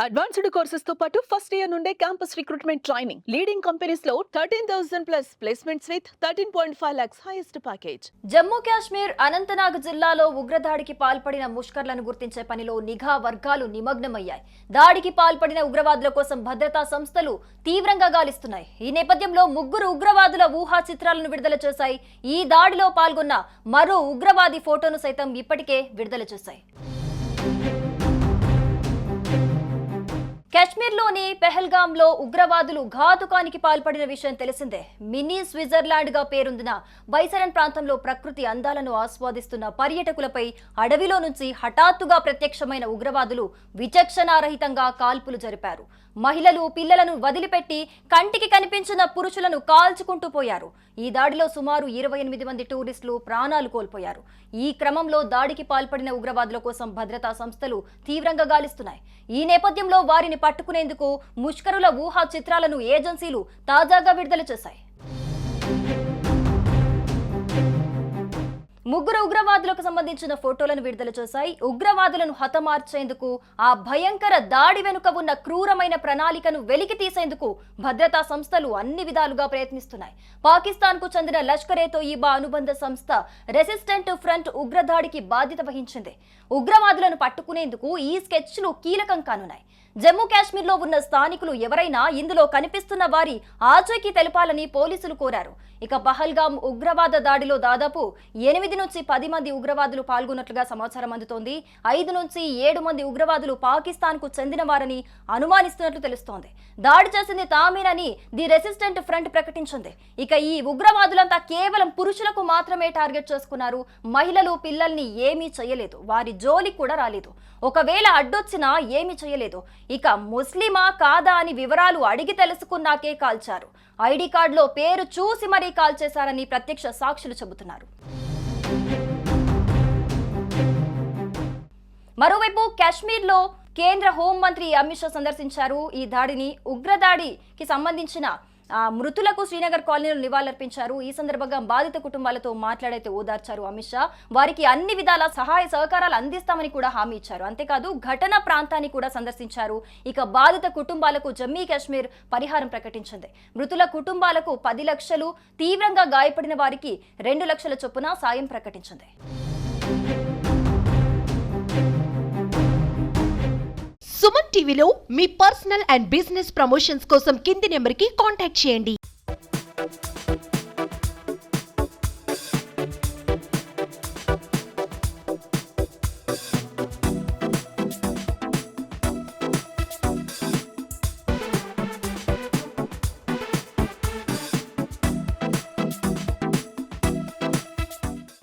Advanced courses తో పాటు first year నుండే campus recruitment training leading companies లో 13,000 plus placements with 13.5 lakhs highest package. Jammu Kashmir Anantnag జిల్లాలో ఉగ్రదాడికి పాల్పడిన ముష్కర్లను గుర్తించే పనిలో నిఘా వర్గాలు నిమగ్నమయ్యాయి. దాడికి పాల్పడిన ఉగ్రవాదుల కోసం భద్రతా సంస్థలు తీవ్రంగా గాలిస్తున్నాయి. ఈ నేపథ్యంలో 3 ఉగ్రవాదుల ఊహా చిత్రాలను విడుదల చేశాయి. ఈ దాడిలో పాల్గొన్న మరో ఉగ్రవాది ఫోటోను సైతం ఇప్పటికే విడుదల చేశాయి. కశ్మీర్లోని పెహల్గాంలో ఉగ్రవాదులు ఘాతుకానికి పాల్పడిన విషయం తెలిసిందే. మినీ స్విట్జర్లాండ్ గా పేరొందిన బైసరన్ ప్రాంతంలో ప్రకృతి అందాలను ఆస్వాదిస్తున్న పర్యాటకులపై అడవిలో నుంచి హఠాత్తుగా ప్రత్యక్షమైన ఉగ్రవాదులు విచక్షణారహితంగా కాల్పులు జరిపారు. మహిళలు, పిల్లలను వదిలిపెట్టి కంటికి కనిపించిన పురుషులను కాల్చుకుంటూ పోయారు. ఈ దాడిలో సుమారు 28 మంది టూరిస్టులు ప్రాణాలు కోల్పోయారు. ఈ క్రమంలో దాడికి పాల్పడిన ఉగ్రవాదుల కోసం భద్రతా సంస్థలు తీవ్రంగా గాలిస్తున్నాయి. ఈ నేపథ్యంలో వారిని పట్టుకునేందుకు ముష్కరుల ఊహా చిత్రాలను ఏజెన్సీలు తాజాగా విడుదల చేశాయి. 3 ఉగ్రవాదులకు సంబంధించిన ఫోటోలను విడుదల చేశాయి. ఉగ్రవాదులను హతమార్చేందుకు, ఆ భయంకర దాడి వెనుక ఉన్న క్రూరమైన ప్రణాళికను వెలికి తీసేందుకు భద్రతా సంస్థలు అన్ని విధాలుగా ప్రయత్నిస్తున్నాయి. పాకిస్తాన్ కు చెందిన లష్కర్-ఏ-తోయిబా అనుబంధ సంస్థ రెసిస్టెంట్ ఫ్రంట్ ఉగ్రదాడికి బాధ్యత వహించింది. ఉగ్రవాదులను పట్టుకునేందుకు ఈ స్కెచ్లు కీలకం కానున్నాయి. జమ్మూ కాశ్మీర్లో ఉన్న స్థానికులు ఎవరైనా ఇందులో కనిపిస్తున్న వారి ఆచూకీ తెలపాలని పోలీసులు కోరారు. ఇక పహల్గాం ఉగ్రవాద దాడిలో దాదాపు 8 నుంచి 10 మంది ఉగ్రవాదులు పాల్గొన్నట్లుగా సమాచారం అందుతోంది. 5 నుంచి 7 మంది ఉగ్రవాదులు పాకిస్తాన్ కు చెందిన వారని అనుమానిస్తున్నట్లు తెలుస్తోంది. దాడి చేసింది తామేనని ది రెసిస్టెంట్ ఫ్రంట్ ప్రకటించింది. ఇక ఈ ఉగ్రవాదులంతా కేవలం పురుషులకు మాత్రమే టార్గెట్ చేసుకున్నారు. మహిళలు, పిల్లల్ని ఏమీ చేయలేదు. వారి జోలికి కూడా రాలేదు. ఒకవేళ అడ్డొచ్చినా ఏమీ చేయలేదు. ఇక ముస్లిమా కాదా అని వివరాలు అడిగి తెలుసుకున్నాకే కాల్చారు. ఐడి కార్డులో పేరు చూసి మరీ కాల్చేశారని ప్రత్యక్ష సాక్షులు చెబుతున్నారు. మరోవైపు కాశ్మీర్లో కేంద్ర హోంమంత్రి అమిత్ షా సందర్శించారు. ఈ దాడిని ఉగ్రదాడికి సంబంధించిన మృతులకు శ్రీనగర్ కాలనీలో నివాళులర్పించారు. ఈ సందర్భంగా బాధిత కుటుంబాలతో మాట్లాడైతే ఓదార్చారు అమిత్ షా. వారికి అన్ని విధాల సహాయ సహకారాలు అందిస్తామని కూడా హామీ ఇచ్చారు. అంతేకాదు ఘటన ప్రాంతాన్ని కూడా సందర్శించారు. ఇక బాధిత కుటుంబాలకు జమ్మూ కాశ్మీర్ పరిహారం ప్రకటించింది. మృతుల కుటుంబాలకు 10 లక్షలు, తీవ్రంగా గాయపడిన వారికి 2 లక్షల చొప్పున సాయం ప్రకటించింది. సుమన్ టీవీలో మీ పర్సనల్ అండ్ బిజినెస్ ప్రమోషన్స్ కోసం కింది నెంబర్కి కాంటాక్ట్ చేయండి.